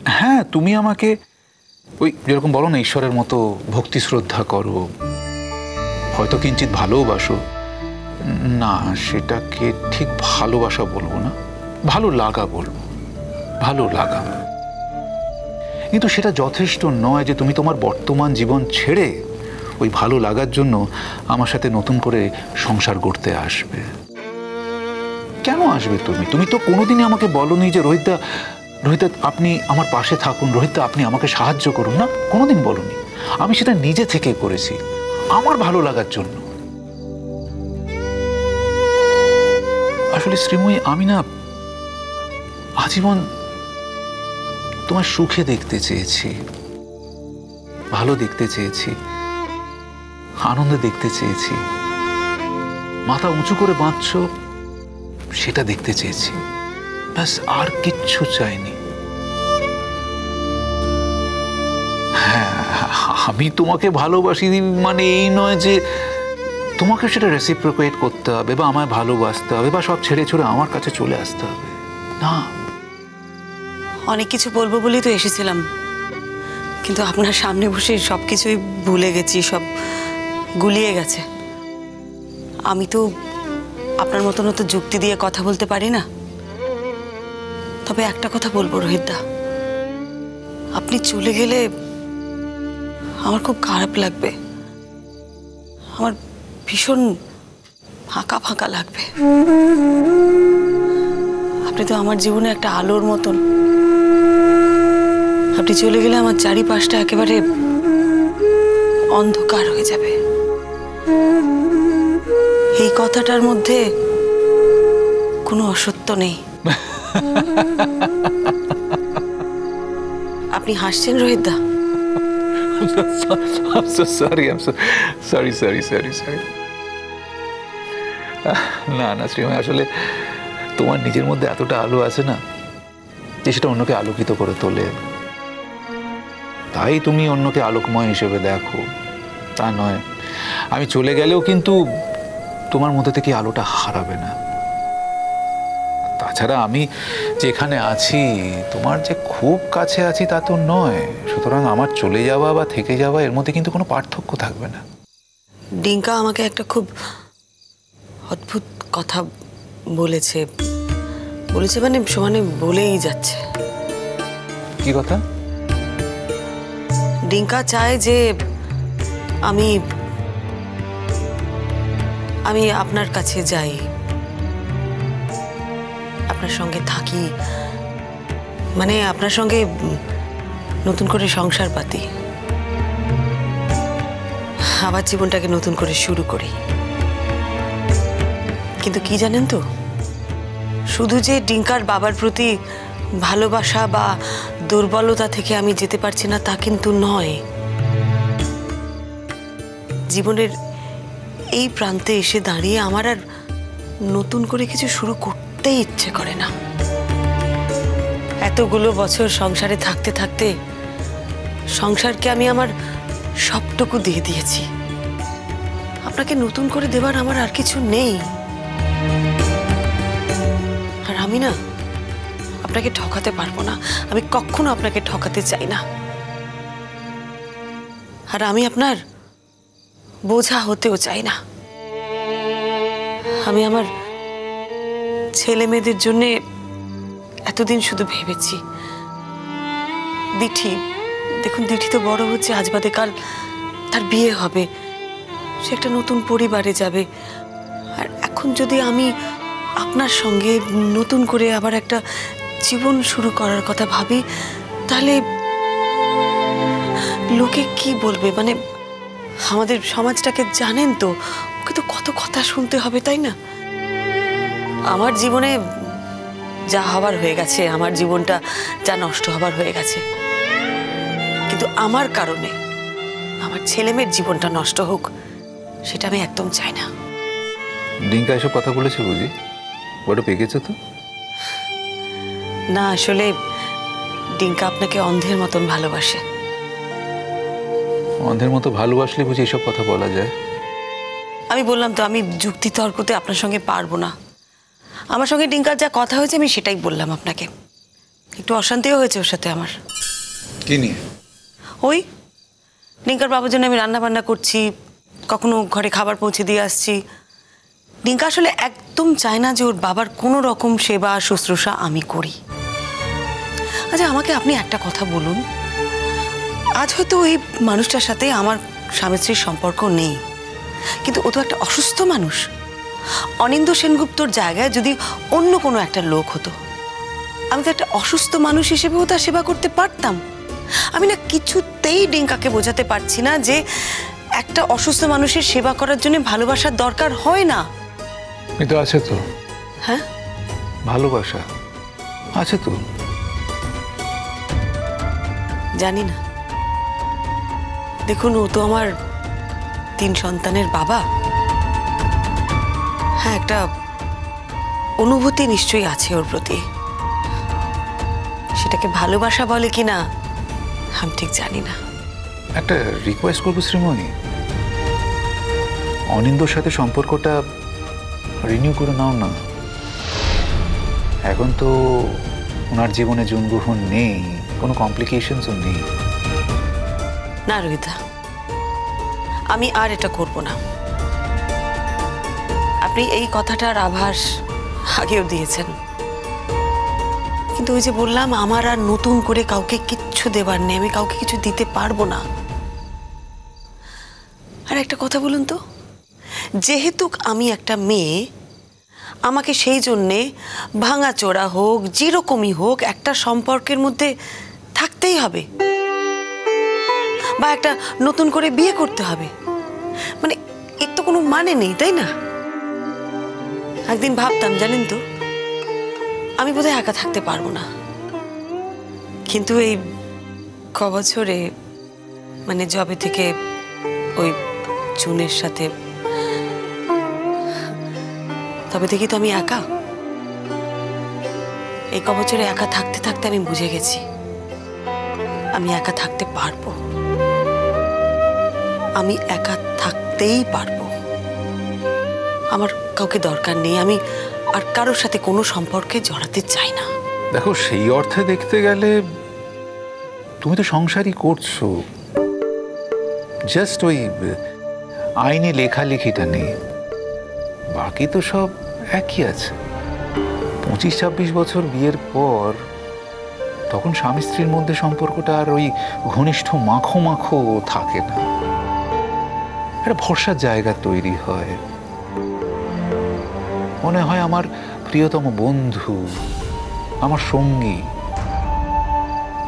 হ্যাঁ, তুমি আমাকে ওই যেরকম বলো না ঈশ্বরের মতো ভক্তি শ্রদ্ধা করো, হয়তো কিঞ্চিত ভালোবাসো। না, সেটাকে ঠিক ভালোবাসা বলবো না, ভালো লাগা বলবো, ভালো লাগা। কিন্তু সেটা যথেষ্ট নয় যে তুমি তোমার বর্তমান জীবন ছেড়ে ওই ভালো লাগার জন্য আমার সাথে নতুন করে সংসার গড়তে আসবে। কেন আসবে তুমি? তুমি তো কোনোদিনই আমাকে বলোনি যে রোহিতদা, রোহিতদা আপনি আমার পাশে থাকুন, রোহিতদা আপনি আমাকে সাহায্য করুন। না, কোনোদিন বলোনি। আমি সেটা নিজে থেকে করেছি আমার ভালো লাগার জন্য। আসলে শ্রীময়ী, আমি না আজীবন তোমার সুখে দেখতে চেয়েছি, ভালো দেখতে চেয়েছি, আনন্দে দেখতে চেয়েছি। মাথা উঁচু করে বাঁচছ সেটা দেখতে চেয়েছি, ব্যাস, আর কিচ্ছু চাইনি। হ্যাঁ, আমি তোমাকে ভালোবাসি মানে এই নয় যে তোমাকে সেটা রেসিপ্রোকেট করতে হবে বা আমায় ভালোবাসতে হবে বা সব ছেড়ে ছুড়ে আমার কাছে চলে আসতে হবে না। অনেক কিছু বলবো বলেই তো এসেছিলাম, কিন্তু আপনার সামনে বসে সবকিছুই ভুলে গেছি, সব গুলিয়ে গেছে। আমি তো আপনার মতন তো যুক্তি দিয়ে কথা বলতে পারি না। তবে একটা কথা বলবো রোহিতদা, আপনি চলে গেলে আমার খুব খারাপ লাগবে, আমার ভীষণ ফাঁকা ফাঁকা লাগবে। আপনি তো আমার জীবনে একটা আলোর মতন। আপনি চলে গেলে আমার চারিপাশটা একেবারে অন্ধকার হয়ে যাবে। এই কথাটার মধ্যে কোনো অসত্য নেই। আপনি হাসছেন রোহিতদা? না না শ্রীময়, আসলে তোমার নিজের মধ্যে এতটা আলো আছে না যে সেটা অন্যকে আলোকিত করে তোলে। তাই তুমি অন্যকে আলোকময় হিসেবে দেখো, তা নয়। আমি চলে গেলেও কিন্তু তোমার মধ্যে থেকে আলোটা হারাবে না। তাছাড়া আমি যেখানে আছি তোমার যে খুব কাছে আছি তা তো নয়, সুতরাং আমার চলে যাওয়া বা থেকে যাওয়া এর মধ্যে কিন্তু কোনো পার্থক্য থাকবে না। ডিঙ্কা আমাকে একটা খুব অদ্ভুত কথা বলেছে, মানে সমানে বলেই যাচ্ছে। কি কথা? ডিঙ্কা চায় যে আমি আমি আপনার কাছে যাই, আপনার সঙ্গে থাকি, মানে আপনার সঙ্গে নতুন করে সংসার পাতি, আবার জীবনটাকে নতুন করে শুরু করি। কিন্তু কি জানেন তো, শুধু যে ডিঙ্কার বাবার প্রতি ভালোবাসা বা দুর্বলতা থেকে আমি যেতে পারছি না তা কিন্তু নয়। জীবনের এই প্রান্তে এসে দাঁড়িয়ে আমার আর নতুন করে কিছু শুরু করতেই ইচ্ছে করে না। এতগুলো বছর সংসারে থাকতে থাকতে সংসারকে আমি আমার সবটুকু দিয়ে দিয়েছি। আপনাকে নতুন করে দেবার আমার আর কিছু নেই। আর আমি না আপনাকে ঠকাতে পারবো না, আমি কখনো আপনাকে ঠকাতে চাই না। আর আমি আপনার বোঝা হতেও চাই না। আমি আমার ছেলে মেয়েদের জন্য এতদিন শুধু ভেবেছি। দিঠি, দেখুন দিঠি তো বড় হচ্ছে, আজ বাদে কাল তার বিয়ে হবে, সে একটা নতুন পরিবারে যাবে। আর এখন যদি আমি আপনার সঙ্গে নতুন করে আবার একটা জীবন শুরু করার কথা ভাবি, তাহলে লোকে কি বলবে? মানে আমাদের সমাজটাকে জানেন তো, ওকে তো কত কথা শুনতে হবে, তাই না? আমার জীবনে যা হবার হয়ে গেছে, আমার জীবনটা যা নষ্ট হবার হয়ে গেছে, কিন্তু আমার কারণে আমার ছেলে মেয়ের জীবনটা নষ্ট হোক সেটা আমি একদম চাই না। ডিঙ্কা এসব কথা বলেছে বুঝি? বড় পেকেছে তো? না, আসলে ডিঙ্কা আপনাকে অন্ধের মতন ভালোবাসে। অন্ধের মতো ভালোবাসলে বুঝি এসব কথা বলা যায়? আমি বললাম তো, আমি যুক্তি তর্কতে আপনার সঙ্গে পারবো না। আমার সঙ্গে ডিঙ্কার যা কথা হয়েছে আমি সেটাই বললাম আপনাকে। একটু অশান্তিও হয়েছে ওর সাথে আমার। কি নিয়ে? ওই ডিঙ্কার বাবার জন্য আমি রান্না বান্না করছি, কখনো ঘরে খাবার পৌঁছে দিয়ে আসছি। ডিঙ্কা আসলে একদম চায় না যে ওর বাবার কোনো রকম সেবা শুশ্রূষা আমি করি। আচ্ছা, আমাকে আপনি একটা কথা বলুন, আজ হয়তো ওই মানুষটার সাথে আমার স্বামী স্ত্রীর সম্পর্ক নেই, কিন্তু ও তো একটা অসুস্থ মানুষ। অনিন্দ্য সেনগুপ্তর জায়গায় যদি অন্য কোনো একটা লোক হতো, আমি তো একটা অসুস্থ মানুষ হিসেবেও তার সেবা করতে পারতাম। আমি না কিছুতেই ডিঙ্কাকে বোঝাতে পারছি না যে একটা অসুস্থ মানুষের সেবা করার জন্য ভালোবাসার দরকার হয় না। কিন্তু আছে তো। হ্যাঁ, ভালোবাসা আছে তো। জানি না, দেখুন ও তো আমার 3 সন্তানের বাবা। হ্যাঁ, একটা অনুভূতি নিশ্চয়ই আছে ওর প্রতি, সেটাকে ভালোবাসা বলে কিনা আমি ঠিক জানি না। একটা রিকোয়েস্ট করবো শ্রীময়ী, অনিন্দর সাথে সম্পর্কটা রিনিউ করে নাও না। এখন তো ওনার জীবনে জন্মগ্রহণ নেই, কোনো কমপ্লিকেশনসও নেই। না রোহিতা, আমি আর এটা করব না। আপনি এই কথাটার আভাস আগেও দিয়েছেন, কিন্তু ওই যে বললাম, আমার আর নতুন করে কাউকে কিচ্ছু দেবার নেই, আমি কাউকে কিছু দিতে পারবো না। আর একটা কথা বলুন তো, যেহেতু আমি একটা মেয়ে, আমাকে সেই জন্যে ভাঙাচোরা হোক, যেরকমই হোক, একটা সম্পর্কের মধ্যে থাকতেই হবে, বা একটা নতুন করে বিয়ে করতে হবে। মানে এর তো কোনো মানে নেই, তাই না? একদিন ভাবতাম, জানেন তো, আমি বোধহয় একা থাকতে পারবো না, কিন্তু এই কবছরে, মানে যবে থেকে ওই চুনের সাথে, তবে থেকে তো আমি একা। এই কবছরে একা থাকতে থাকতে আমি বুঝে গেছি আমি একা থাকতে পারবো, আমি একা থাকতেই পারবো। আমার কাউকে দরকার নেই, আমি আর কারোর সাথে কোনো সম্পর্কে জড়াতে চাই না। দেখো, সেই অর্থে দেখতে গেলে তুমি তো সংসারই করছো, জাস্ট ওই আইনে লেখালেখিটা নেই, বাকি তো সব একই আছে। 25-26 বছর বিয়ের পর তখন স্বামী স্ত্রীর মধ্যে সম্পর্কটা আর ওই ঘনিষ্ঠ মাখো মাখো থাকে না, একটা ভরসার জায়গা তৈরি হয়। মনে হয় আমার প্রিয়তম বন্ধু, আমার সঙ্গী।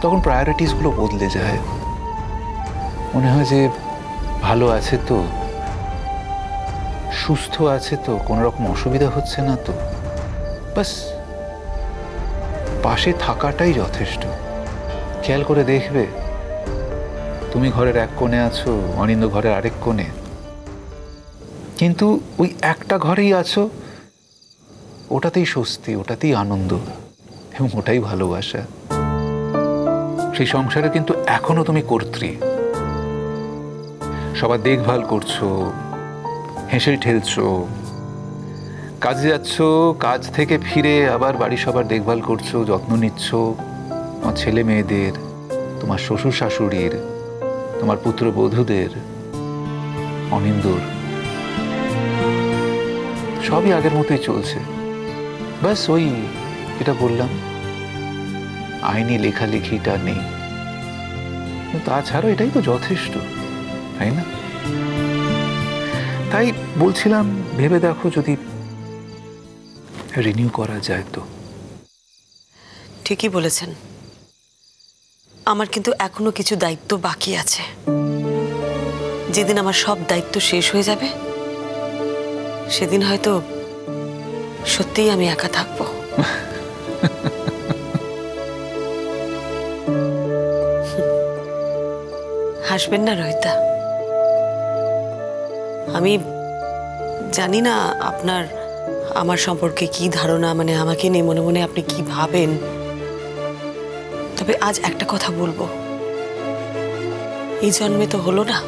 তখন প্রায়োরিটিসগুলো বদলে যায়, মনে হয় যে ভালো আছে তো, সুস্থ আছে তো, কোনো রকম অসুবিধা হচ্ছে না তো, বাস পাশে থাকাটাই যথেষ্ট। খেয়াল করে দেখবে, তুমি ঘরের এক কোণে আছো, অনিন্দ ঘরের আরেক কোণে, কিন্তু ওই একটা ঘরেই আছো, ওটাতেই স্বস্তি, ওটাতেই আনন্দ, এবং ওটাই ভালোবাসা। সেই সংসারে কিন্তু এখনো তুমি কর্ত্রী, সবার দেখভাল করছো, হেসে ঠেলছো, কাজে যাচ্ছ, কাজ থেকে ফিরে আবার বাড়ি সবার দেখভাল করছো, যত্ন নিচ্ছ, তোমার ছেলে মেয়েদের, তোমার শ্বশুর শাশুড়ির, তোমার পুত্রবধূদের, অনিন্দর, সবই আগের মতোই চলছে। ব্যাস ওই যেটা বললাম, আইনি লেখালেখিটা নেই, তাছাড়া এটাই তো যথেষ্ট, তাই না? তাই বলছিলাম, ভেবে দেখো যদি রিনিউ করা যায় তো। ঠিকই বলেছেন, আমার কিন্তু এখনো কিছু দায়িত্ব বাকি আছে। যেদিন আমার সব দায়িত্ব শেষ হয়ে যাবে, সেদিন হয়তো সত্যিই আমি একা থাকবো। হাসবেন না রোহিতা, আমি জানি না আপনার আমার সম্পর্কে কি ধারণা, মানে আমাকে নিয়ে মনে মনে আপনি কি ভাবেন, তবে আজ একটা কথা বলবো, এই জন্মে তো হলো না,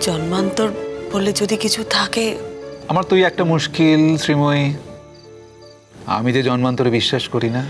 জন্মান্তর বলে যদি কিছু থাকে। আমার তো একটা মুশকিল শ্রীময়ী, আমি যে জন্মান্তরে বিশ্বাস করি না।